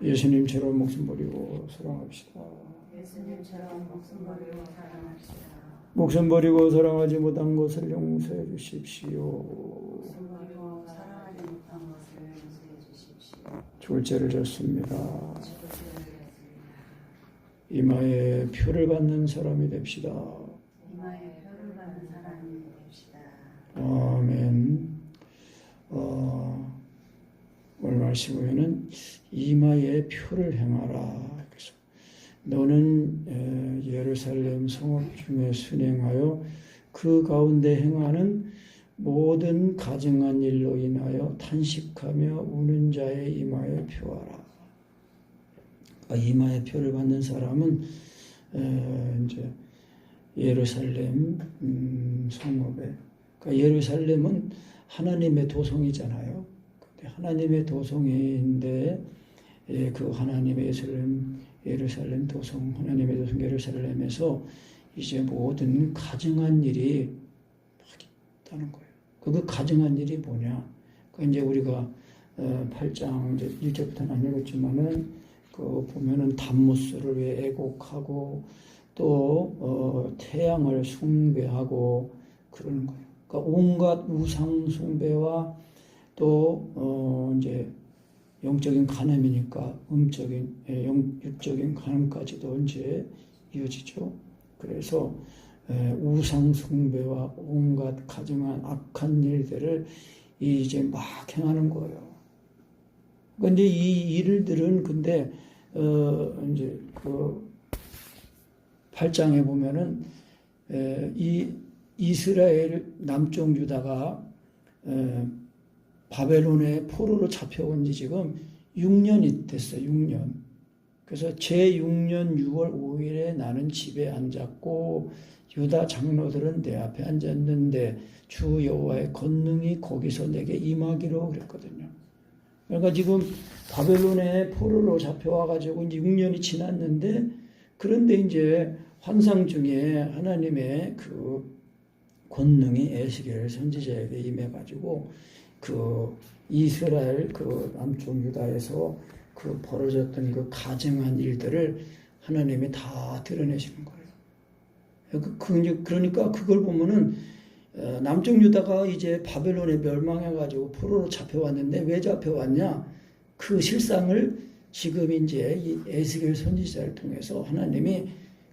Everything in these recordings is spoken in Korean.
예수님처럼 목숨 버리고 사랑합시다. 예수님처럼 목숨 버리고 사랑합시다. 목숨 버리고 사랑하지 못한 것을 용서해 주십시오. 목숨 버리고 사랑하지 못한 것을 용서해 주십시오. 졸제를 졌습니다. 주를 드렸습니다. 이마에 표를 받는 사람이 됩시다. 이마에 표를 받는 사람이 됩시다. 아멘. 오늘 말씀 보면은 이마에 표를 행하라. 그래서 너는 예루살렘 성읍 중에 순행하여 그 가운데 행하는 모든 가증한 일로 인하여 탄식하며 우는 자의 이마에 표하라. 이마에 표를 받는 사람은 이제 예루살렘 성읍에, 그러니까 예루살렘은 하나님의 도성이잖아요. 근데 하나님의 도성인데 그 하나님의 예루살렘 도성, 하나님의 도성 예루살렘에서 이제 모든 가증한 일이 막 있다는 거예요. 그 가증한 일이 뭐냐? 그 이제 우리가 8장 이제 1절부터는 안 읽었지만은 그 보면은 담무스를 왜 애곡하고 또 태양을 숭배하고 그러는 거예요. 그러니까 온갖 우상 숭배와 또 이제 영적인 간음이니까 육적인 간음까지도 이제 이어지죠. 그래서 우상 숭배와 온갖 가증한 악한 일들을 이제 막 행하는 거예요. 근데 이 일들은 근데 이제 그 8장에 보면은 이 이스라엘 남쪽 유다가 바벨론의 포로로 잡혀온 지 지금 6년이 됐어요. 6년. 그래서 제6년 6월 5일에 나는 집에 앉았고 유다 장로들은 내 앞에 앉았는데 주 여호와의 권능이 거기서 내게 임하기로 그랬거든요. 그러니까 지금 바벨론의 포로로 잡혀와가지고 이제 6년이 지났는데 그런데 이제 환상 중에 하나님의 그 권능이 에스겔 선지자에게 임해가지고 그 이스라엘 그 남쪽 유다에서 그 벌어졌던 그 가증한 일들을 하나님이 다 드러내시는 거예요. 그러니까 그걸 보면은 남쪽 유다가 이제 바벨론에 멸망해가지고 포로로 잡혀왔는데 왜 잡혀왔냐? 그 실상을 지금 이제 이 에스겔 선지자를 통해서 하나님이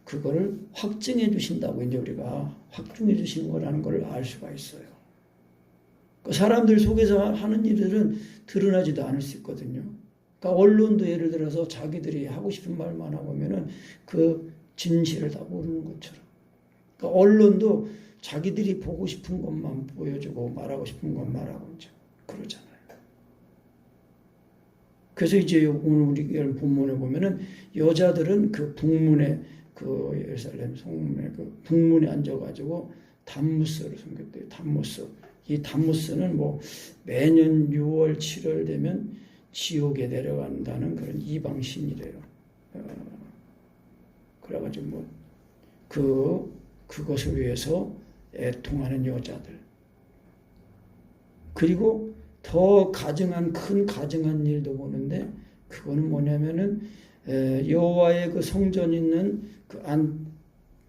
그거를 확증해 주신다고 이제 우리가 확증해 주시는 거라는 걸 알 수가 있어요. 그 사람들 속에서 하는 일들은 드러나지도 않을 수 있거든요. 그러니까 언론도 예를 들어서 자기들이 하고 싶은 말만 하고 하면은 그 진실을 다 모르는 것처럼. 그러니까 언론도 자기들이 보고 싶은 것만 보여주고 말하고 싶은 것 말하고 이제 그러잖아요. 그래서 이제 오늘 우리 본문에 보면은 여자들은 그 북문에 그 예루살렘 성문에 그 북문에 앉아가지고 담무스를 섬겼대요. 담무스. 이 담무스는 뭐 매년 6월 7월 되면 지옥에 내려간다는 그런 이방신이래요. 그래가지고 뭐 그것을 위해서 애통하는 여자들. 그리고 더 큰 가증한 일도 보는데 그거는 뭐냐면은 여호와의 그 성전 있는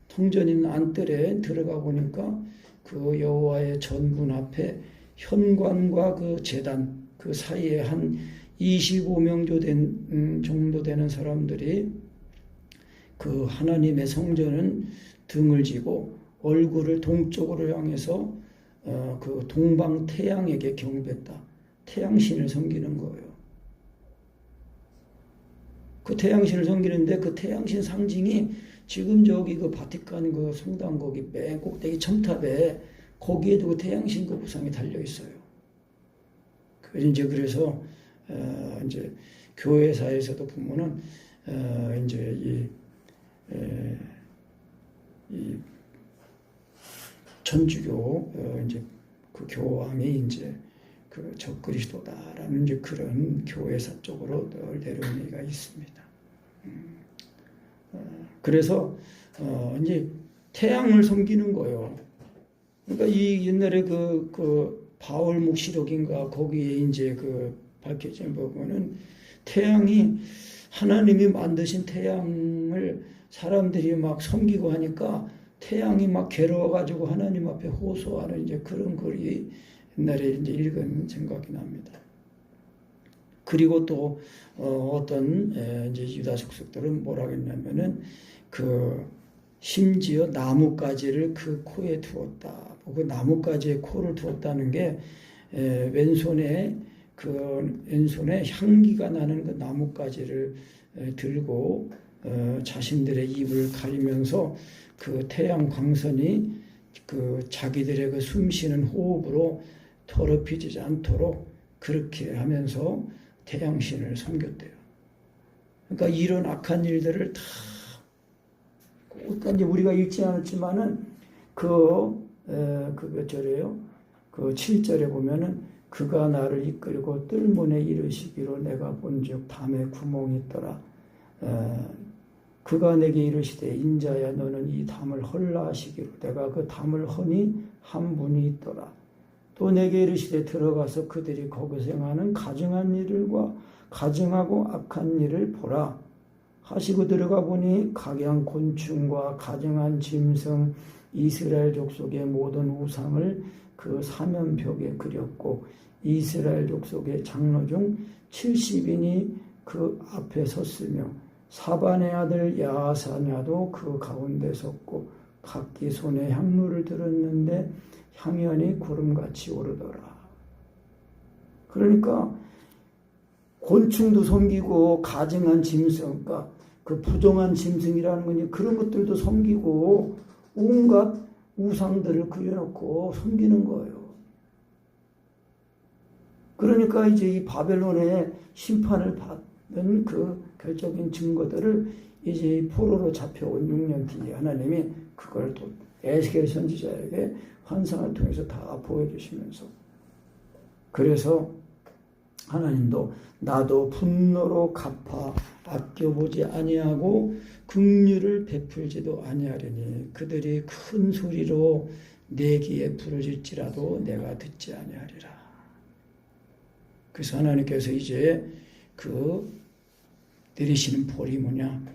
성전 있는 안뜰에 들어가 보니까 그 여호와의 전군 앞에 현관과 그 제단 그 사이에 한 25명 정도 되는 사람들이 그 하나님의 성전은 등을 지고 얼굴을 동쪽으로 향해서 그 동방 태양에게 경배했다. 태양신을 섬기는 거예요. 그 태양신을 섬기는데 그 태양신 상징이 지금 저기 그 바티칸 그 성당 거기 맨 꼭대기 첨탑에 거기에도 그 태양신 그 우상이 달려 있어요. 그래서 이제 교회사에서도 보면은 이제 이 천주교 이제 그 교황이 이제 그 적그리스도다라는 이제 그런 교회사 쪽으로 늘 내려온 얘기가 있습니다. 그래서 이제 태양을 섬기는 거예요. 그러니까 이 옛날에 그 바울 묵시록인가 거기에 이제 그 밝혀진 부분은 태양이 하나님이 만드신 태양을 사람들이 막 섬기고 하니까 태양이 막 괴로워가지고 하나님 앞에 호소하는 이제 그런 글이 옛날에 이제 읽은 생각이 납니다. 그리고 또 어떤 이제 유다 족속들은 뭐라 했냐면은 그 심지어 나뭇가지를 그 코에 두었다. 그 나뭇가지에 코를 두었다는 게 왼손에 향기가 나는 그 나뭇가지를 들고 자신들의 입을 가리면서 그 태양 광선이 그 자기들의 그 숨쉬는 호흡으로 더럽히지 않도록 그렇게 하면서 태양신을 섬겼대요. 그러니까 이런 악한 일들을 다, 그러니까 이제 우리가 읽지 않았지만은 그 몇 절이에요? 그 7절에 보면은 그가 나를 이끌고 뜰문에 이르시기로 내가 본즉 담에 구멍이 있더라. 그가 내게 이르시되 인자야 너는 이 담을 헐라 하시기로 내가 그 담을 허니 한 분이 있더라. 또 내게 이르시되 들어가서 그들이 거기서 행하는 가증한 일과 가증하고 악한 일을 보라 하시고 들어가 보니 각양 곤충과 가증한 짐승 이스라엘 족속의 모든 우상을 그 사면벽에 그렸고 이스라엘 족속의 장로 중 70인이 그 앞에 섰으며 사반의 아들 야사냐도 그 가운데 섰고 각기 손에 향로를 들었는데 향연이 구름같이 오르더라. 그러니까 곤충도 섬기고 가증한 짐승, 그러니까 그 부정한 짐승이라는 건 그런 것들도 섬기고 온갖 우상들을 그려놓고 섬기는 거예요. 그러니까 이제 이 바벨론의 심판을 받은 그 결정적인 증거들을 이제 포로로 잡혀온 6년 뒤에 하나님이 그걸 또 에스겔 선지자에게 환상을 통해서 다 보여주시면서 그래서 하나님도 나도 분노로 갚아 아껴보지 아니하고 긍휼을 베풀지도 아니하려니 그들이 큰 소리로 내 귀에 부르짖지라도 내가 듣지 아니하리라. 그래서 하나님께서 이제 그 내리시는 벌이 뭐냐?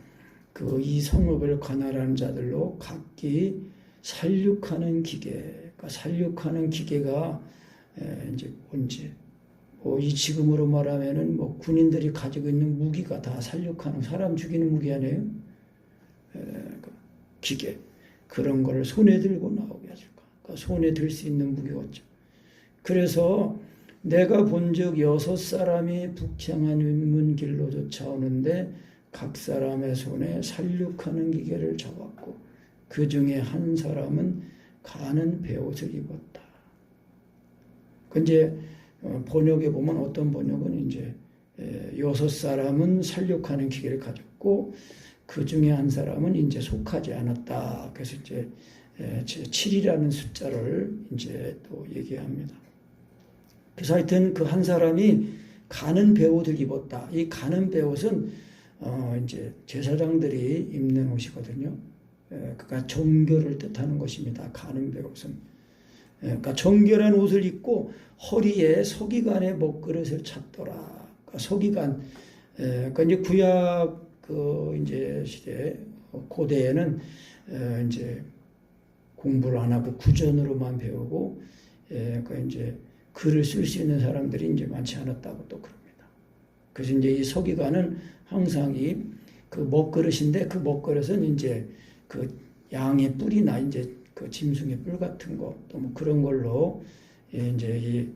그 이 성읍을 관할하는 자들로 각기 살육하는 기계, 그러니까 살육하는 기계가 이제 뭔지, 이 지금으로 말하면은 군인들이 가지고 있는 무기가 다 살육하는 사람 죽이는 무기 아니에요? 기계 그런 거를 손에 들고 나오게 해줄까? 그러니까 손에 들 수 있는 무기였죠. 그래서 내가 본즉 6사람이 북향한 윗문길로 쫓아오는데 각 사람의 손에 살육하는 기계를 잡았고 그 중에 한 사람은 가는 베옷을 입었다. 그 이제 번역에 보면 어떤 번역은 이제 6사람은 살육하는 기계를 가졌고 그 중에 한 사람은 이제 속하지 않았다. 그래서 이제 7이라는 숫자를 이제 또 얘기합니다. 그래서 하여튼 그 한 사람이 가는 베옷을 입었다. 이 가는 베옷은 이제 제사장들이 입는 옷이거든요. 그러니까 정결을 뜻하는 것입니다. 가는 베옷은. 그러니까 정결한 옷을 입고 허리에 서기관의 먹그릇을 찼더라. 그러니까 서기관. 그러니까 이제 구약 이제 시대 고대에는 이제 공부를 안 하고 구전으로만 배우고 그러니까 이제 글을 쓸 수 있는 사람들이 이제 많지 않았다고 또 그럽니다. 그래서 이제 이 서기관은 항상 그 먹그릇인데 그 먹그릇은 이제 그 양의 뿔이나 이제 그 짐승의 뿔 같은 거 또 뭐 그런 걸로 이제 이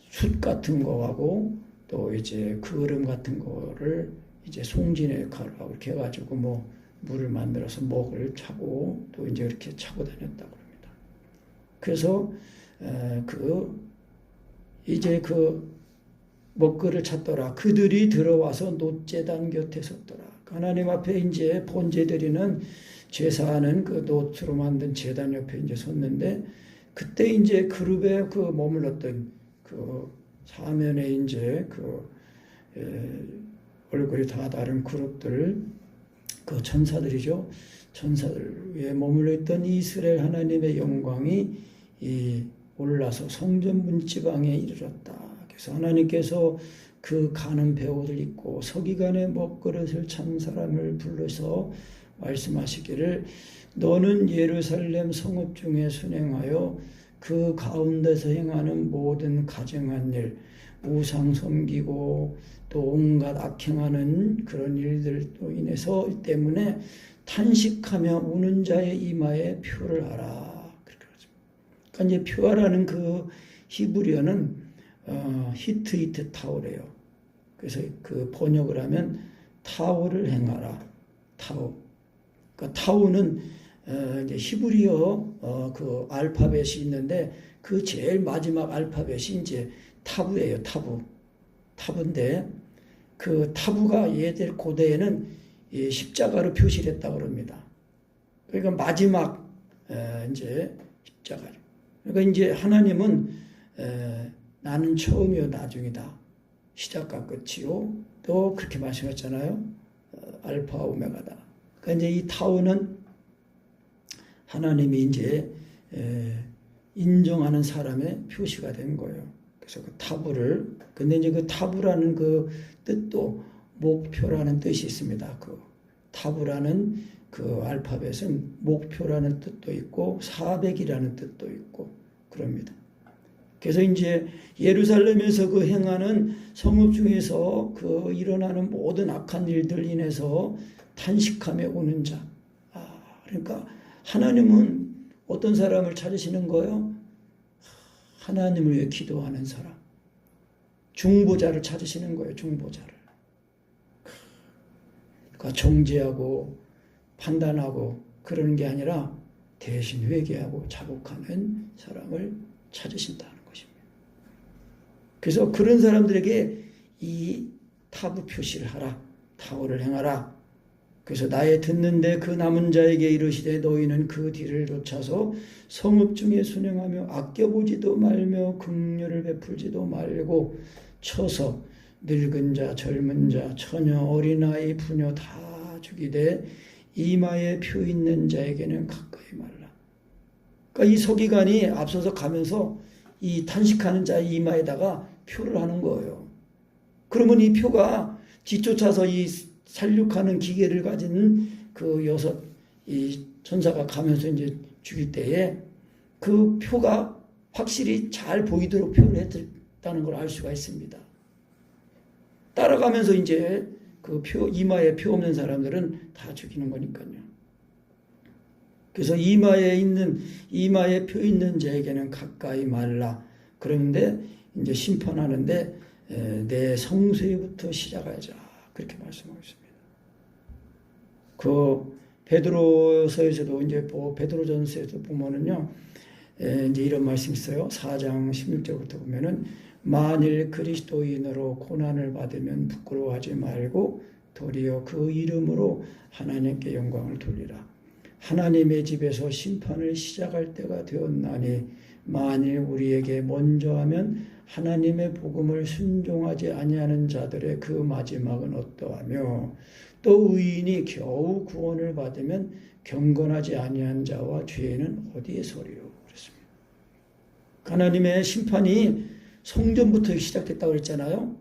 숯 같은 거하고 또 이제 그름 같은 거를 이제 송진의 역할을 이렇게 해가지고 뭐 물을 만들어서 먹을 차고 또 이제 이렇게 차고 다녔다고 합니다. 그래서 이제 그 먹거를 찾더라. 그들이 들어와서 놋제단 곁에 섰더라. 하나님 앞에 이제 본제드리는 제사하는 그 놋으로 만든 제단 옆에 이제 섰는데 그때 이제 그룹에 그 머물렀던 그 사면에 이제 얼굴이 다 다른 그룹들 그 천사들이죠. 천사들 위에 머물러 있던 이스라엘 하나님의 영광이 올라서 성전 문지방에 이르렀다. 그래서 하나님께서 그 가는 배옷을 입고 서기관의 먹그릇을 찬 사람을 불러서 말씀하시기를 너는 예루살렘 성읍 중에 순행하여 그 가운데서 행하는 모든 가증한 일, 우상 섬기고 또 온갖 악행하는 그런 일들로 인해서 때문에 탄식하며 우는 자의 이마에 표를 하라. 그렇게 하죠. 그러니까 이제 표하라는 그 히브리어는 히트이트 타오래요. 그래서 그 번역을 하면 타오를 행하라. 타오. 그러니까 타오는 이제 히브리어 그 알파벳이 있는데 그 제일 마지막 알파벳이 이제 타부예요. 타부. 타부인데 그 타부가 얘들 고대에는 이 십자가로 표시를 했다고 그럽니다. 그러니까 마지막 이제 십자가로. 그러니까 이제 하나님은 나는 처음이요 나중이다. 시작과 끝이요. 또 그렇게 말씀했잖아요. 알파 오메가다. 그러니까 이제 이 타우는 하나님이 이제 인정하는 사람의 표시가 된 거예요. 그래서 그 타부를 근데 이제 그 타부라는 그 뜻도 목표라는 뜻이 있습니다. 그 타부라는 그 알파벳은 목표라는 뜻도 있고 400이라는 뜻도 있고 그럽니다. 그래서 이제 예루살렘에서 그 행하는 성읍 중에서 그 일어나는 모든 악한 일들 인해서 탄식하며 오는 자. 그러니까 하나님은 어떤 사람을 찾으시는 거예요? 하나님을 위해 기도하는 사람. 중보자를 찾으시는 거예요. 중보자를. 그러니까 정죄하고 판단하고 그러는 게 아니라 대신 회개하고 자복하는 사람을 찾으신다는 것입니다. 그래서 그런 사람들에게 이 타부 표시를 하라. 타오를 행하라. 그래서 나의 듣는데 그 남은 자에게 이르시되 너희는 그 뒤를 쫓아서 성읍 중에 순행하며 아껴보지도 말며 긍휼을 베풀지도 말고 쳐서 늙은 자, 젊은 자, 처녀, 어린아이, 부녀 다 죽이되 이마에 표 있는 자에게는 가까이 말라. 그러니까 이 서기관이 앞서서 가면서 이 탄식하는 자의 이마에다가 표를 하는 거예요. 그러면 이 표가 뒤쫓아서 이 살육하는 기계를 가진 그 여섯 이 천사가 가면서 이제 죽일 때에 그 표가 확실히 잘 보이도록 표를 했다는 걸 알 수가 있습니다. 따라가면서 이제 그 표, 이마에 표 없는 사람들은 다 죽이는 거니까요. 그래서 이마에 표 있는 자에게는 가까이 말라. 그런데 이제 심판하는데 내 성소에부터 시작하자. 그렇게 말씀하고 있습니다. 그 베드로서에서도 이제 베드로전서에도 보면은요, 이제 이런 말씀이 있어요. 4장 16절부터 보면은 만일 그리스도인으로 고난을 받으면 부끄러워하지 말고 도리어 그 이름으로 하나님께 영광을 돌리라. 하나님의 집에서 심판을 시작할 때가 되었나니 만일 우리에게 먼저 하면 하나님의 복음을 순종하지 아니하는 자들의 그 마지막은 어떠하며 또 의인이 겨우 구원을 받으면 경건하지 아니한 자와 죄는 어디에 서리요. 그렇습니다. 하나님의 심판이 성전부터 시작됐다고 그랬잖아요.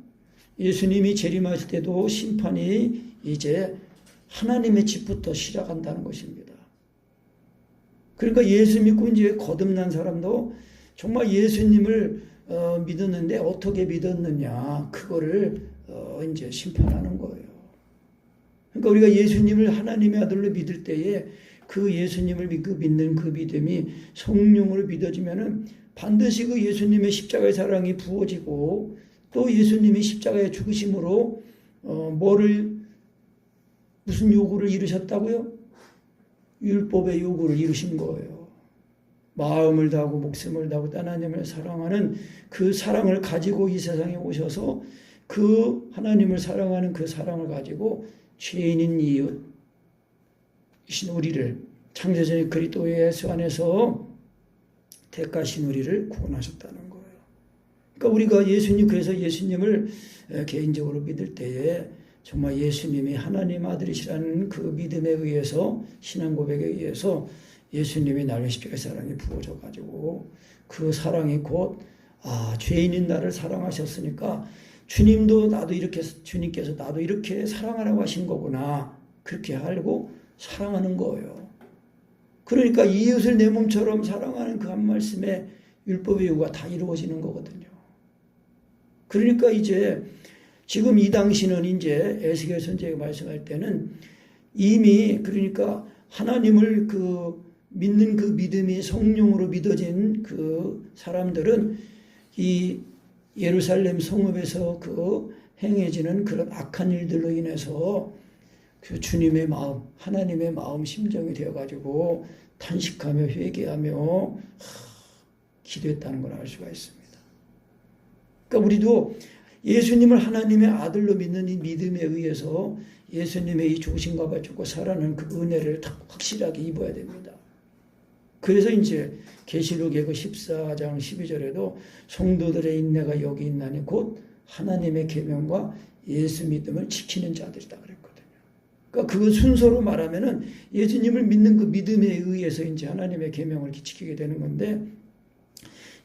예수님이 재림하실 때도 심판이 이제 하나님의 집부터 시작한다는 것입니다. 그러니까 예수 믿고 이제 거듭난 사람도 정말 예수님을 믿었는데 어떻게 믿었느냐 그거를 이제 심판하는 거예요. 그러니까 우리가 예수님을 하나님의 아들로 믿을 때에 그 예수님을 믿는 그 믿음이 성령으로 믿어지면은 반드시 그 예수님의 십자가의 사랑이 부어지고 또 예수님이 십자가의 죽으심으로 무슨 요구를 이루셨다고요? 율법의 요구를 이루신 거예요. 마음을 다하고 목숨을 다하고 하나님을 사랑하는 그 사랑을 가지고 이 세상에 오셔서 그 하나님을 사랑하는 그 사랑을 가지고 죄인인 이웃이신 우리를 창세전의 그리스도 예수 안에서 택하신 우리를 구원하셨다는 거예요. 그러니까 우리가 그래서 예수님을 개인적으로 믿을 때에 정말 예수님이 하나님 아들이시라는 그 믿음에 의해서 신앙 고백에 의해서 예수님이 나를 십자가의 사랑이 부어져 가지고 그 사랑이 곧 죄인인 나를 사랑하셨으니까 주님께서 나도 이렇게 사랑하라고 하신 거구나. 그렇게 알고 사랑하는 거예요. 그러니까 이웃을 내 몸처럼 사랑하는 그 한 말씀에 율법의 요구가 다 이루어지는 거거든요. 그러니까 이제 지금 이 당시는 이제 에스겔 선지자가 말씀할 때는 이미 그러니까 하나님을 믿는 그 믿음이 성령으로 믿어진 그 사람들은 이 예루살렘 성읍에서 행해지는 그런 악한 일들로 인해서 그 주님의 마음, 하나님의 마음 심정이 되어가지고 탄식하며 회개하며 기도했다는 걸 알 수가 있습니다. 그러니까 우리도 예수님을 하나님의 아들로 믿는 이 믿음에 의해서 예수님의 이 죽으신 바 죽고 살아난 그 은혜를 확실하게 입어야 됩니다. 그래서 이제 계시록의 그 14장 12절에도 성도들의 인내가 여기 있나니 곧 하나님의 계명과 예수 믿음을 지키는 자들이다 그랬거든요. 그러니까 그 순서로 말하면은 예수님을 믿는 그 믿음에 의해서 이제 하나님의 계명을 지키게 되는 건데,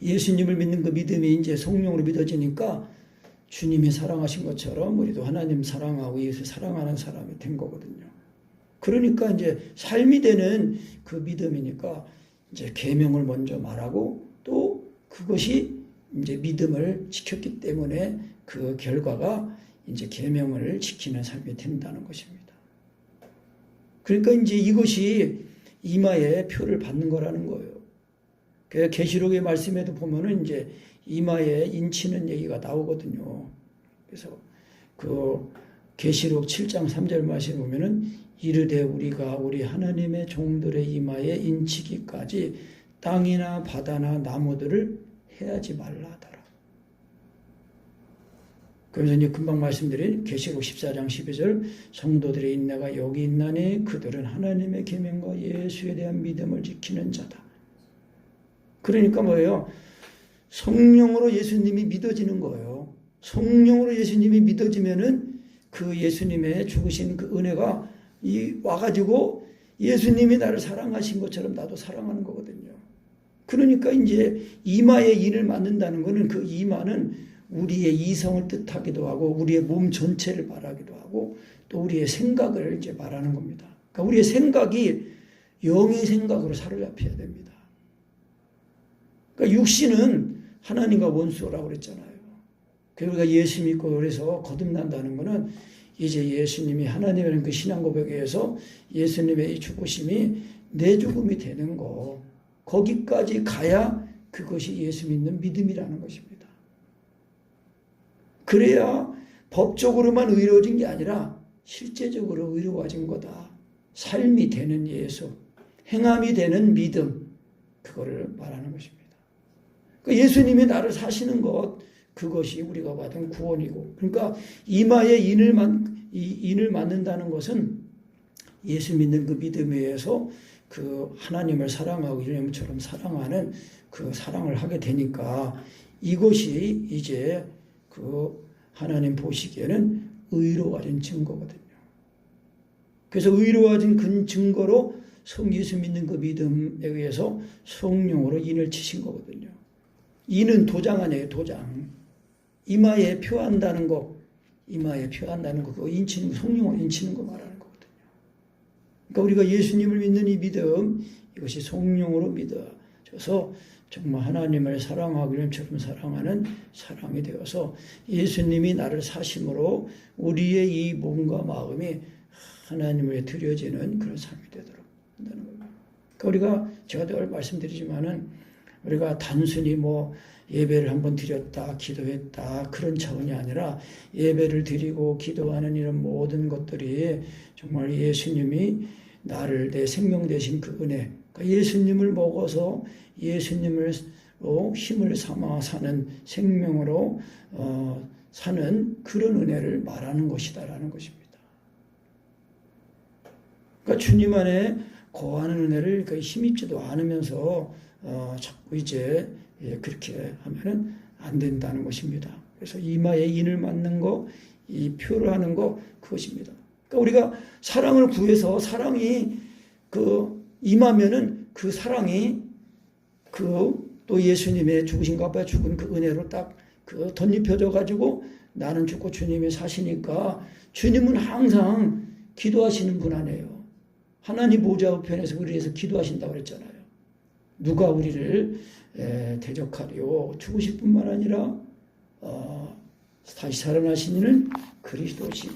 예수님을 믿는 그 믿음이 이제 성령으로 믿어지니까 주님이 사랑하신 것처럼 우리도 하나님 사랑하고 예수 사랑하는 사람이 된 거거든요. 그러니까 이제 삶이 되는 그 믿음이니까 이제 계명을 먼저 말하고 또 그것이 이제 믿음을 지켰기 때문에 그 결과가 이제 계명을 지키는 삶이 된다는 것입니다. 그러니까 이제 이것이 이마에 표를 받는 거라는 거예요. 그 계시록의 말씀에도 보면은 이제 이마에 인치는 얘기가 나오거든요. 그래서 그 계시록 7장 3절 말씀에 보면은 이르되 우리가 우리 하나님의 종들의 이마에 인치기까지 땅이나 바다나 나무들을 해하지 말라 하더라. 그래서 이제 금방 말씀드린 계시록 14장 12절 성도들의 인내가 여기 있나니 그들은 하나님의 계명과 예수에 대한 믿음을 지키는 자다. 그러니까 뭐예요? 성령으로 예수님이 믿어지는 거예요. 성령으로 예수님이 믿어지면은 그 예수님의 죽으신 그 은혜가 와가지고 예수님이 나를 사랑하신 것처럼 나도 사랑하는 거거든요. 그러니까 이제 이마에 인을 맞는다는 것은 그 이마는 우리의 이성을 뜻하기도 하고 우리의 몸 전체를 말하기도 하고 또 우리의 생각을 이제 말하는 겁니다. 그러니까 우리의 생각이 영의 생각으로 사로잡혀야 됩니다. 그러니까 육신은 하나님과 원수라고 그랬잖아요. 그러니까 예수 믿고 그래서 거듭난다는 것은 이제 예수님이 하나님이라는 그 신앙 고백에 의해서 예수님의 이 죽으심이 내 죽음이 되는 거, 거기까지 가야 그것이 예수 믿는 믿음이라는 것입니다. 그래야 법적으로만 의로워진 게 아니라 실제적으로 의로워진 거다. 삶이 되는 예수, 행함이 되는 믿음, 그거를 말하는 것입니다. 그러니까 예수님이 나를 사시는 것, 그것이 우리가 받은 구원이고, 그러니까 이마에 인을 맞는다는 것은 예수 믿는 그 믿음에 의해서 그 하나님을 사랑하고 이름처럼 사랑하는 그 사랑을 하게 되니까 이것이 이제 그 하나님 보시기에는 의로워진 증거거든요. 그래서 의로워진 그 증거로 예수 믿는 그 믿음에 의해서 성령으로 인을 치신 거거든요. 인은 도장 아니에요, 도장. 이마에 표한다는 거, 그거 인치는 거, 성령으로 인치는 거 말하는 거거든요. 그러니까 우리가 예수님을 믿는 이 믿음, 이것이 성령으로 믿어져서 정말 하나님을 사랑하고 이름처럼 사랑하는 사람이 되어서 예수님이 나를 사심으로 우리의 이 몸과 마음이 하나님을 드려지는 그런 삶이 되도록 한다는 겁니다. 그러니까 제가 늘 말씀드리지만은 우리가 단순히 예배를 한번 드렸다, 기도했다, 그런 차원이 아니라 예배를 드리고 기도하는 이런 모든 것들이 정말 예수님이 나를 내 생명 되신 그 은혜, 그러니까 예수님을 먹어서 예수님을 힘을 삼아 사는 생명으로 사는 그런 은혜를 말하는 것이다라는 것입니다. 그러니까 주님 안에 거하는 은혜를 힘입지도 않으면서 자꾸 이제 그렇게 하면은 안 된다는 것입니다. 그래서 이마에 인을 맞는 거, 이 표를 하는 거, 그것입니다. 그러니까 우리가 사랑을 구해서 사랑이 임하면은 그 사랑이 또 예수님의 죽으신가 봐 죽은 그 은혜로 딱 그 덧입혀져 가지고 나는 죽고 주님이 사시니까 주님은 항상 기도하시는 분 아니에요. 하나님 보좌 우편에서 우리를 위해서 기도하신다고 그랬잖아요. 누가 우리를 대적하리요. 죽으실 뿐만 아니라 다시 살아나신 이는 그리스도시니.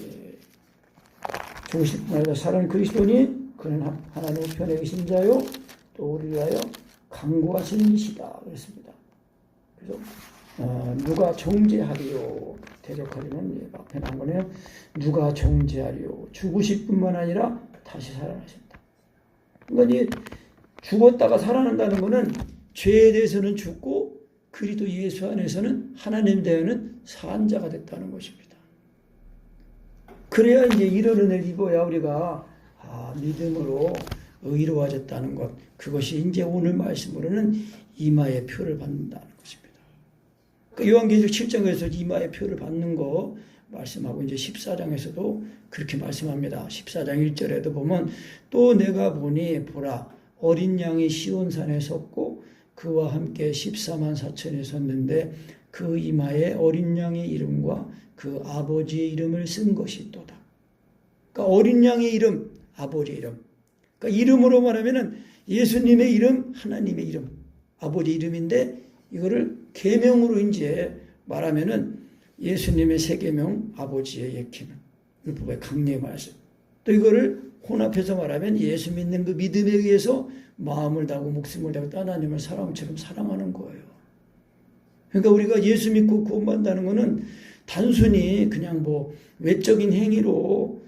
죽으실 뿐만 아니라 살아난 그리스도니 그는 하나님 우편에 계신 자요 또 우리를 위하여 강구하시는 이시다 그랬습니다. 그래서 누가 정죄하리요. 대적하리는 앞에 나온 거네요. 누가 정죄하리요. 죽으실 뿐만 아니라 다시 살아나신다. 그러니까 죽었다가 살아난다는 것은 죄에 대해서는 죽고 그리스도 예수 안에서는 하나님 대하는 산 자가 됐다는 것입니다. 그래야 이제 이런 은혜를 입어야 우리가 믿음으로 의로워졌다는 것, 그것이 이제 오늘 말씀으로는 이마의 표를 받는다는 것입니다. 그 요한계시록 7장에서 이마의 표를 받는 거 말씀하고 이제 14장에서도 그렇게 말씀합니다. 14장 1절에도 보면 또 내가 보니 보라 어린 양이 시온산에 섰고 그와 함께 14만 4천이 섰는데 그 이마에 어린 양의 이름과 그 아버지의 이름을 쓴 것이 또다. 그러니까 어린 양의 이름, 아버지의 이름. 그러니까 이름으로 말하면은 예수님의 이름, 하나님의 이름, 아버지 이름인데 이거를 계명으로 이제 말하면은 예수님의 세 계명, 아버지의 예키는 율법의 강례 말씀. 또 이거를 혼합해서 말하면 예수 믿는 그 믿음에 의해서 마음을 다하고 목숨을 다하고 하나님을 사랑처럼 사랑하는 거예요. 그러니까 우리가 예수 믿고 구원받는다는 것은 단순히 그냥 뭐 외적인 행위로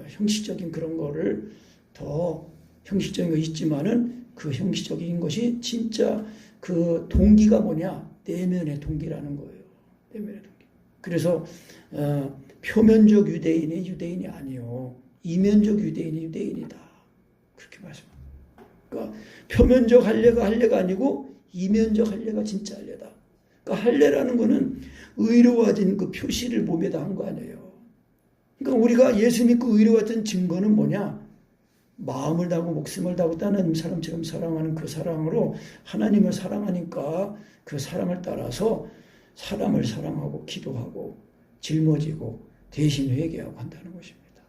형식적인 그런 거를 더 형식적인 거 있지만은 그 형식적인 것이 진짜 그 동기가 뭐냐? 내면의 동기라는 거예요. 내면의 동기. 그래서 표면적 유대인이 아니요. 이면적 유대인이 유대인이다. 그렇게 말씀합니다. 그러니까 표면적 할례가 아니고 이면적 할례가 진짜 할례다. 그러니까 할례라는 거는 의로워진 그 표시를 몸에다 한 거 아니에요. 그러니까 우리가 예수 믿고 의로워진 증거는 뭐냐? 마음을 다하고 목숨을 다하고 다른 사람처럼 사랑하는 그 사랑으로 하나님을 사랑하니까 그 사랑을 따라서 사람을 사랑하고 기도하고 짊어지고 대신 회개하고 한다는 것입니다.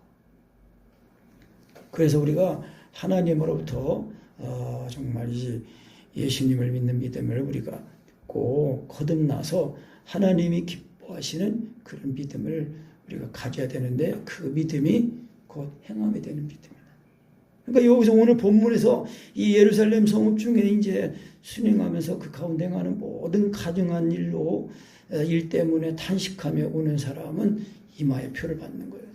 그래서 우리가 하나님으로부터 정말 이 예수님을 믿는 믿음을 우리가 꼭 거듭나서 하나님이 기뻐하시는 그런 믿음을 우리가 가져야 되는데 그 믿음이 곧 행함이 되는 믿음이다. 그러니까 여기서 오늘 본문에서 이 예루살렘 성읍 중에 이제 순행하면서 그 가운데 행하는 모든 가증한 일 때문에 탄식하며 오는 사람은 이마의 표를 받는 거예요.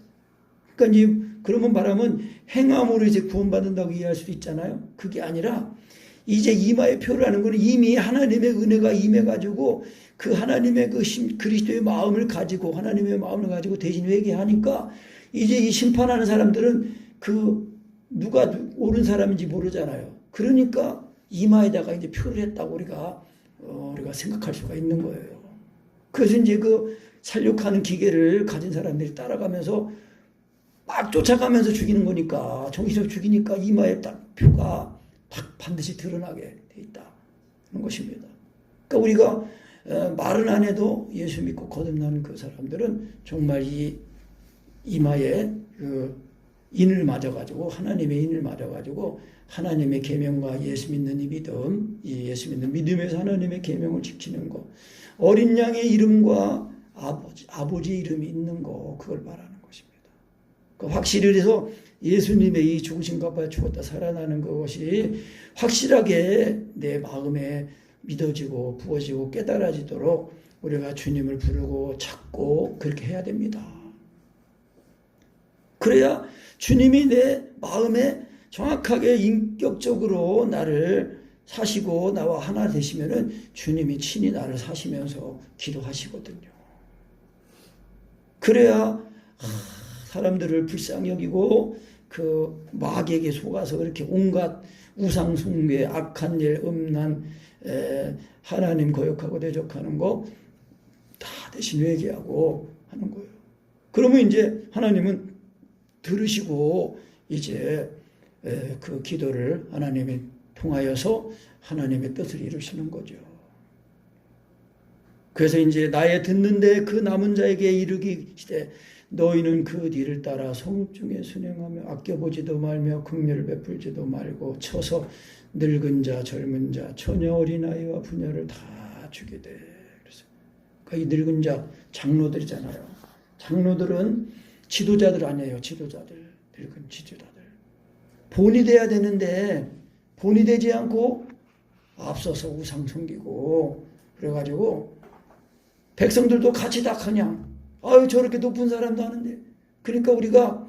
그러니까 이제 그러면 말하면 행함으로 이제 구원받는다고 이해할 수도 있잖아요. 그게 아니라 이제 이마의 표라는 것은 이미 하나님의 은혜가 임해가지고 그 하나님의 그 그리스도의 마음을 가지고 하나님의 마음을 가지고 대신 회개하니까 이제 이 심판하는 사람들은 그 누가 옳은 사람인지 모르잖아요. 그러니까 이마에다가 이제 표를 했다고 우리가 생각할 수가 있는 거예요. 그래서 이제 그 살육하는 기계를 가진 사람들이 따라가면서 막 쫓아가면서 죽이는 거니까 정신없이 죽이니까 이마에 딱 표가 반드시 드러나게 돼 있다는 것입니다. 그러니까 우리가 말은 안 해도 예수 믿고 거듭나는 그 사람들은 정말 이 이마에 그 인을 맞아가지고 하나님의 인을 맞아가지고 하나님의 계명과 예수 믿는 이 믿음, 이 예수 믿는 믿음에서 하나님의 계명을 지키는 것, 어린 양의 이름과 아버지 이름이 있는 거, 그걸 말하는 것입니다. 확실히 그래서 예수님의 이 죽으신가 봐 죽었다 살아나는 것이 확실하게 내 마음에 믿어지고 부어지고 깨달아지도록 우리가 주님을 부르고 찾고 그렇게 해야 됩니다. 그래야 주님이 내 마음에 정확하게 인격적으로 나를 사시고 나와 하나 되시면은 주님이 친히 나를 사시면서 기도하시거든요. 그래야 사람들을 불쌍히 여기고 그 마귀에게 속아서 그렇게 온갖 우상 숭배, 악한 일, 음란, 하나님 거역하고 대적하는 거 다 대신 회개하고 하는 거예요. 그러면 이제 하나님은 들으시고 이제 그 기도를 하나님이 통하여서 하나님의 뜻을 이루시는 거죠. 그래서 이제 나의 듣는데 그 남은 자에게 이르기시되 너희는 그 뒤를 따라 성읍 중에 순행하며 아껴보지도 말며 긍휼을 베풀지도 말고 쳐서 늙은 자 젊은 자 처녀 어린아이와 부녀를 다 죽이되. 그래서 이 늙은 자 장로들이잖아요. 장로들은 지도자들 아니에요. 지도자들, 늙은 지도자들. 본이 돼야 되는데 본이 되지 않고 앞서서 우상 섬기고 그래가지고 백성들도 같이 다 그냥 아유 저렇게 높은 사람도 하는데. 그러니까 우리가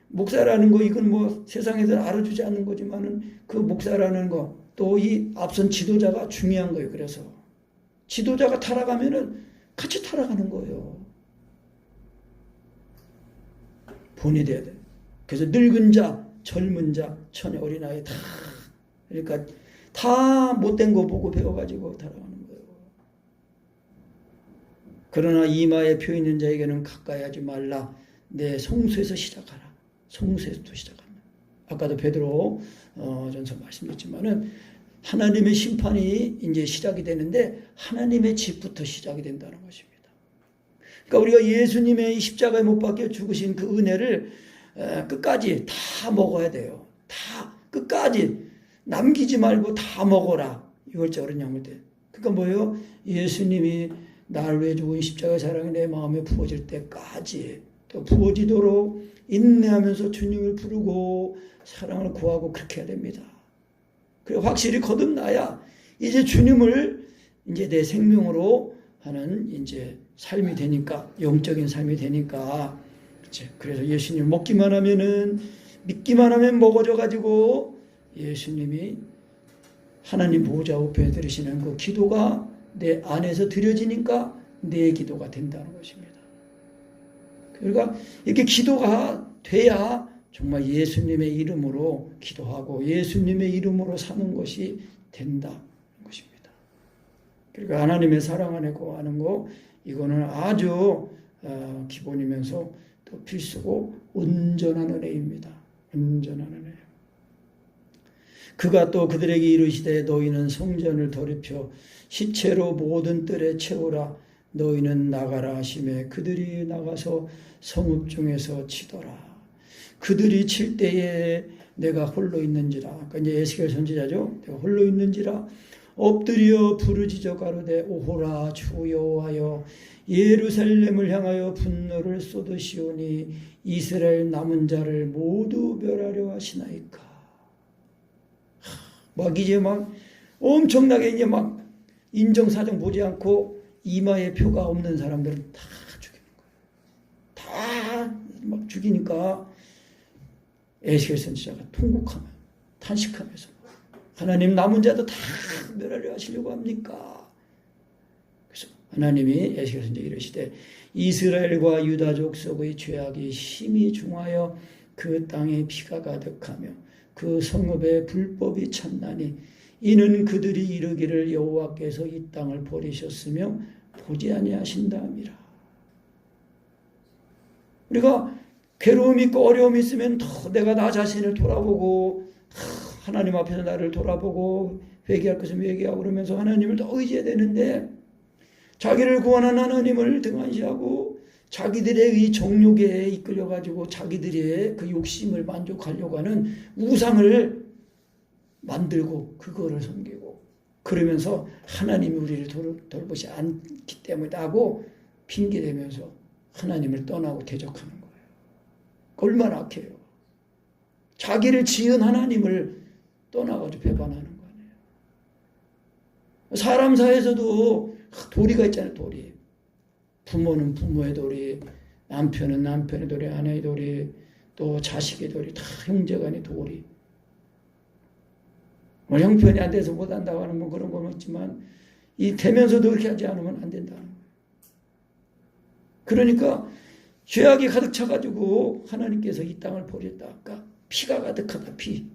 목사라는 거 이건 뭐 세상에서 알아주지 않는 거지만은 그 목사라는 거 또 이 앞선 지도자가 중요한 거예요. 그래서 지도자가 타락하면은 같이 타락하는 거예요. 본이 돼야 돼. 그래서 늙은 자, 젊은 자, 처녀, 어린아이 다 그러니까 다 못된 거 보고 배워가지고 타락하는 거예요. 그러나 이마에 표 있는 자에게는 가까이 하지 말라. 내 성소에서 시작하라. 성소에서 시작한다. 아까도 베드로 전서 말씀드렸지만은 하나님의 심판이 이제 시작이 되는데 하나님의 집부터 시작이 된다는 것입니다. 그러니까 우리가 예수님의 십자가에 못 박혀 죽으신 그 은혜를 끝까지 다 먹어야 돼요. 다 끝까지 남기지 말고 다 먹어라. 6월절 어린 양을 때. 그러니까 뭐예요? 예수님이 나를 위해 죽은 십자가의 사랑이 내 마음에 부어질 때까지 또 부어지도록 인내하면서 주님을 부르고 사랑을 구하고 그렇게 해야 됩니다. 그리고 확실히 거듭나야 이제 주님을 이제 내 생명으로 하는 이제 삶이 되니까 영적인 삶이 되니까 그래서 예수님 먹기만 하면은 믿기만 하면 먹어져 가지고 예수님이 하나님 보호자 우편에 들으시는 그 기도가 내 안에서 드려지니까 내 기도가 된다는 것입니다. 그러니까 이렇게 기도가 돼야 정말 예수님의 이름으로 기도하고 예수님의 이름으로 사는 것이 된다는 것입니다. 그러니까 하나님의 사랑 안에 거하는 거 이거는 아주 기본이면서 또 필수고 온전한 은혜입니다. 온전한 은혜. 그가 또 그들에게 이르시되 너희는 성전을 더럽혀 시체로 모든 뜰에 채우라. 너희는 나가라 하시매 그들이 나가서 성읍 중에서 치더라. 그들이 칠 때에 내가 홀로 있는지라. 그러니까 이제 에스겔 선지자죠. 내가 홀로 있는지라 엎드려 부르짖어 가로되 오호라 주 여호와여 예루살렘을 향하여 분노를 쏟으시오니 이스라엘 남은 자를 모두 멸하려 하시나이까. 막 이제 막 엄청나게 이제 막 인정사정 보지 않고 이마에 표가 없는 사람들은 다 죽이는 거예요. 다 막 죽이니까 에스겔 선지자가 통곡하며 탄식하면서 하나님 남은 자도 다 멸하려 하시려고 합니까? 그래서 하나님이 에스겔 선지자에 이르시되 이스라엘과 유다 족속의 죄악이 심히 중하여 그 땅에 피가 가득하며 그 성읍에 불법이 찼나니 이는 그들이 이르기를 여호와께서 이 땅을 버리셨으며 보지 아니하신다 함이라. 우리가 괴로움이 있고 어려움이 있으면 더 내가 나 자신을 돌아보고 하나님 앞에서 나를 돌아보고 회개할 것은 회개하고 그러면서 하나님을 더 의지해야 되는데 자기를 구원한 하나님을 등한시하고 자기들의 이 정욕에 이끌려가지고 자기들의 그 욕심을 만족하려고 하는 우상을 만들고 그거를 섬기고 그러면서 하나님이 우리를 돌보지 않기 때문이라고 핑계대면서 하나님을 떠나고 대적하는 거예요. 얼마나 악해요. 자기를 지은 하나님을 떠나가지고 배반하는 거 아니에요. 사람 사이에서도 도리가 있잖아요. 도리. 부모는 부모의 도리, 남편은 남편의 도리, 아내의 도리, 또 자식의 도리, 다 형제간의 도리. 뭐 형편이 안 돼서 못 한다고 하는 건 그런 건 있지만 이 되면서도 그렇게 하지 않으면 안 된다는 거예요. 그러니까 죄악이 가득 차가지고 하나님께서 이 땅을 버렸다. 아까 피가 가득하다. 피.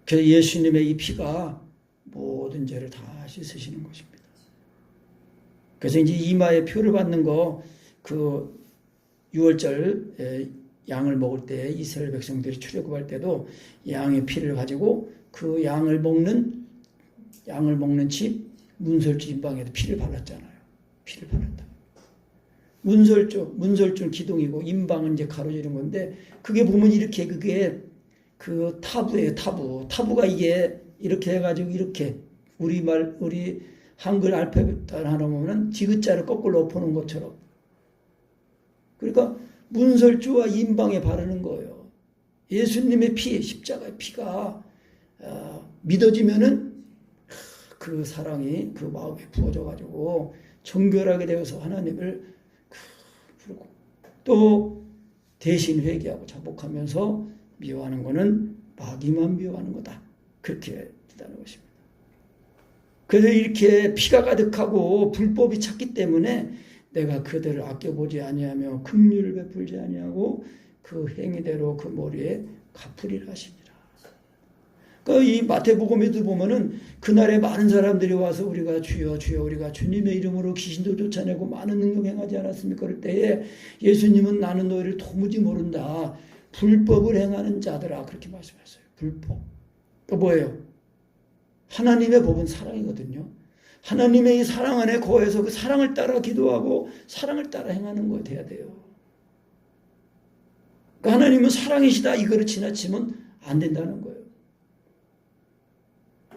그래서 예수님의 이 피가 모든 죄를 다 씻으시는 것입니다. 그래서 이제 이마에 표를 받는 거 그 6월절 양을 먹을 때 이스라엘 백성들이 출애굽할 때도 양의 피를 가지고 그 양을 먹는 집 문설주 임방에도 피를 발랐잖아요. 피를 발랐다. 문설주는 기둥이고 임방은 이제 가로지른 건데 그게 보면 이렇게 그게 그 타부예요. 타부가 이게 이렇게 해가지고 이렇게 우리 한글 알파벳 하나 보면은 디귿자를 거꾸로 엎어놓은 것처럼. 그러니까 문설주와 임방에 바르는 거예요. 예수님의 피, 십자가의 피가 믿어지면은 그 사랑이 그 마음에 부어져가지고 정결하게 되어서 하나님을 부르고 또 대신 회개하고 자복하면서 미워하는 것은 마귀만 미워하는 거다. 그렇게 된다는 것입니다. 그래서 이렇게 피가 가득하고 불법이 찼기 때문에 내가 그들을 아껴보지 아니하며 긍휼을 베풀지 아니하고 그 행위대로 그 머리에 갚으리라 하시니라. 그러니까 이 마태복음에도 보면은 그날에 많은 사람들이 와서 우리가 주여 주여 우리가 주님의 이름으로 귀신도 쫓아내고 많은 능력 행하지 않았습니까? 그럴 때에 예수님은 나는 너희를 도무지 모른다. 불법을 행하는 자들아 그렇게 말씀하셨어요. 불법. 또 뭐예요? 하나님의 법은 사랑이거든요. 하나님의 이 사랑 안에 거해서 그 사랑을 따라 기도하고 사랑을 따라 행하는 거 돼야 돼요. 그러니까 하나님은 사랑이시다 이거를 지나치면 안 된다는 거예요.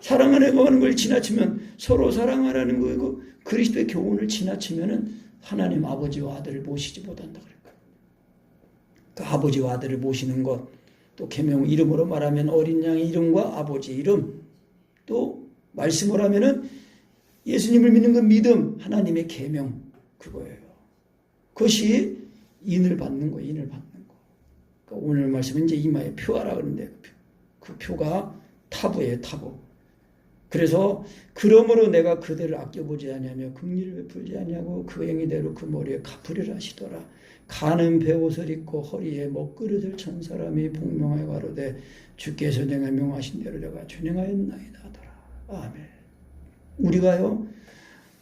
사랑 안에 거하는 걸 지나치면 서로 사랑하라는 거고 그리스도의 교훈을 지나치면은 하나님 아버지와 아들을 모시지 못한다 그럴 거예요. 그 아버지와 아들을 모시는 것, 또 계명 이름으로 말하면 어린 양의 이름과 아버지 이름, 또 말씀을 하면은 예수님을 믿는 그 믿음, 하나님의 계명 그거예요. 그것이 인을 받는 거예요. 인을 받는 거. 그러니까 오늘 말씀은 이제 이마에 표하라 그러는데 그 표가 타부예요. 타부. 그래서 그러므로 내가 그들을 아껴보지 아니하며 긍휼을 베풀지 아니하고 그 행위대로 그 머리에 갚으리라 하시더라. 가는 베옷을 입고 허리에 먹그릇을 찬 사람이 복명하여 가로되 주께서 내가 명하신 대로 내가 준행하였나이다 하더라. 아멘. 우리가요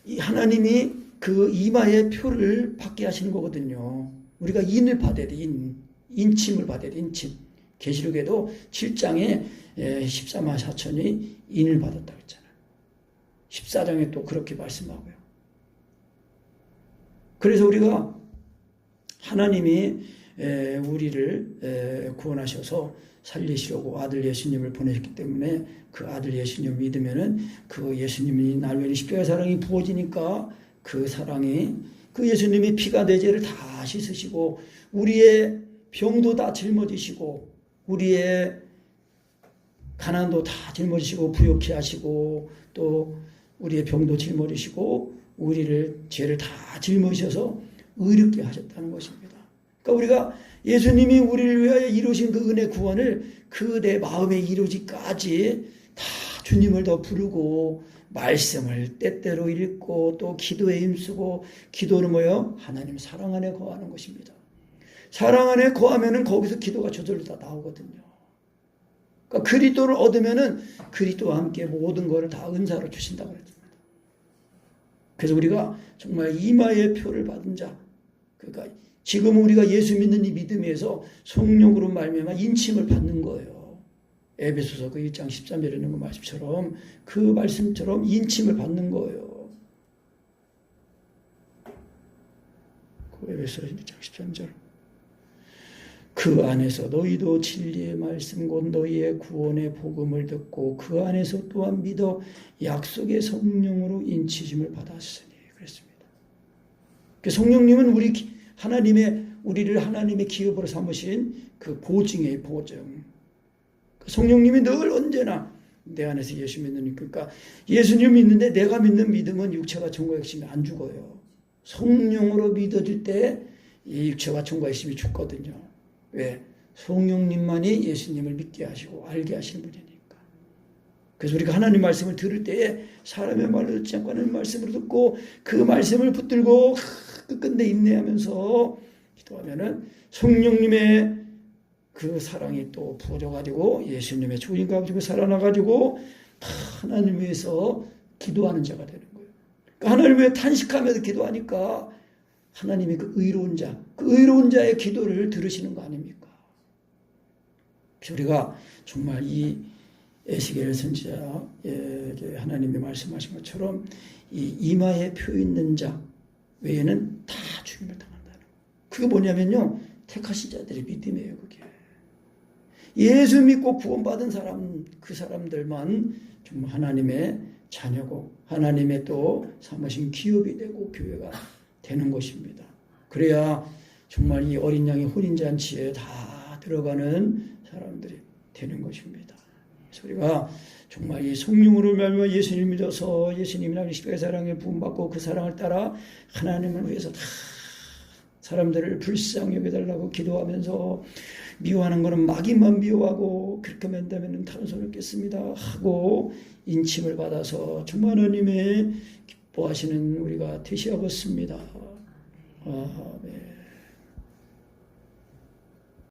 이 하나님이 그 이마의 표를 받게 하시는 거거든요. 우리가 인을 받아야 돼. 인침을 받아야 돼. 인침. 계시록에도 7장에 14만 4천이 인을 받았다고 했잖아요. 14장에 또 그렇게 말씀하고요. 그래서 우리가 하나님이 우리를 구원하셔서 살리시려고 아들 예수님을 보내셨기 때문에 그 아들 예수님을 믿으면은 그 예수님이 날 위해 십자가의 사랑이 부어지니까 그 사랑이 그 예수님이 피가 내 죄를 다 씻으시고 우리의 병도 다 짊어지시고 우리의 가난도 다 짊어지시고 부욕케 하시고 또 우리의 병도 짊어지시고 우리를 죄를 다 짊어지셔서 의롭게 하셨다는 것입니다. 그러니까 우리가 예수님이 우리를 위하여 이루신 그 은혜 구원을 그 내 마음에 이루기까지 다 주님을 더 부르고 말씀을 때때로 읽고 또 기도에 힘쓰고 기도는 뭐예요? 하나님 사랑 안에 거하는 것입니다. 사랑 안에 거하면은 거기서 기도가 저절로 다 나오거든요. 그러니까 그리스도를 얻으면은 그리스도와 함께 모든 것을 다 은사로 주신다고 그랬습니다. 그래서 우리가 정말 이마의 표를 받은 자, 그러니까 지금 우리가 예수 믿는 이 믿음에서 성령으로 말미암아 인침을 받는 거예요. 에베소서 그 1장 13절에 있는 그 말씀처럼 그 말씀처럼 인침을 받는 거예요. 그 에베소서 1장 13절. 그 안에서 너희도 진리의 말씀 곧 너희의 구원의 복음을 듣고 그 안에서 또한 믿어 약속의 성령으로 인치심을 받았으니 그랬습니다. 성령님은 우리를 하나님의 기업으로 삼으신 그 보증이에요. 보증. 성령님이 늘 언제나 내 안에서 예수 믿는 그러니까 예수님 믿는데 내가 믿는 믿음은 육체가 정과 핵심이 안 죽어요. 성령으로 믿어질 때 이 육체와 정과 핵심이 죽거든요. 왜? 성령님만이 예수님을 믿게 하시고 알게 하시는 분이니까. 그래서 우리가 하나님 말씀을 들을 때에 사람의 말로 듣지 않고 하나님 말씀으로 듣고 그 말씀을 붙들고 끝끝내 인내하면서 기도하면은 성령님의 그 사랑이 또 부어져가지고 예수님의 주인과 가지고 살아나가지고 하나님 위해서 기도하는 자가 되는 거예요. 그러니까 하나님 위해 탄식하면서 기도하니까 하나님이 그 의로운 자의 기도를 들으시는 거 아닙니까? 우리가 정말 이 에스겔 선지자 하나님이 말씀하신 것처럼 이 이마에 표 있는 자 외에는 다 죽임을 당한다는 거. 그게 뭐냐면요, 택하신 자들의 믿음이에요. 그게 예수 믿고 구원받은 사람, 그 사람들만 정말 하나님의 자녀고 하나님의 또 삼으신 기업이 되고 교회가 되는 것입니다. 그래야 정말 이 어린 양의 혼인잔치에 다 들어가는 사람들이 되는 것입니다. 그래서 우리가 정말 이 성령으로 말미암아 예수님을 믿어서 예수님이나 십자가의 사랑에 부음받고 그 사랑을 따라 하나님을 위해서 다 사람들을 불쌍히 여겨달라고 기도하면서 미워하는 것은 마귀만 미워하고 그렇게 된다면 다른 손을 겠습니다 하고 인침을 받아서 정말 하나님의 기뻐하시는 우리가 되시옵습니다. 아멘.